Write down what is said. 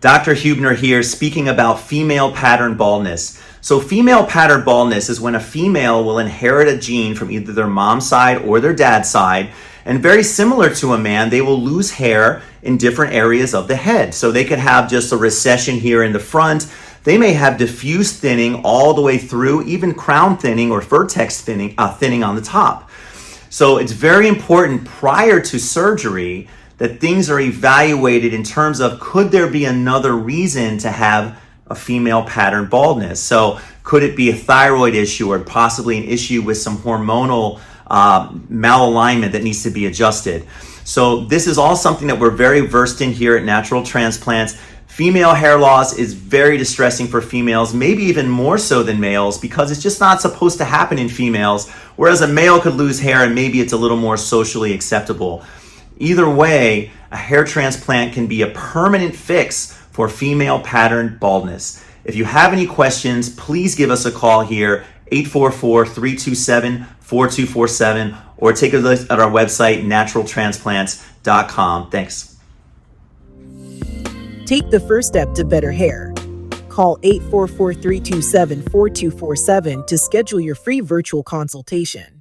Dr. Huebner here, speaking about female pattern baldness. So female pattern baldness is when a female will inherit a gene from either their mom's side or their dad's side. And very similar to a man, they will lose hair in different areas of the head. So they could have just a recession here in the front. They may have diffuse thinning all the way through, even crown thinning or vertex thinning on the top. So it's very important prior to surgery that things are evaluated in terms of, could there be another reason to have a female pattern baldness? So could it be a thyroid issue or possibly an issue with some hormonal malalignment that needs to be adjusted? So this is all something that we're very versed in here at Natural Transplants. Female hair loss is very distressing for females, maybe even more so than males, because it's just not supposed to happen in females, whereas a male could lose hair and maybe it's a little more socially acceptable. Either way, a hair transplant can be a permanent fix for female pattern baldness. If you have any questions, please give us a call here, 844-327-4247, or take a look at our website, naturaltransplants.com. Thanks. Take the first step to better hair. Call 844-327-4247 to schedule your free virtual consultation.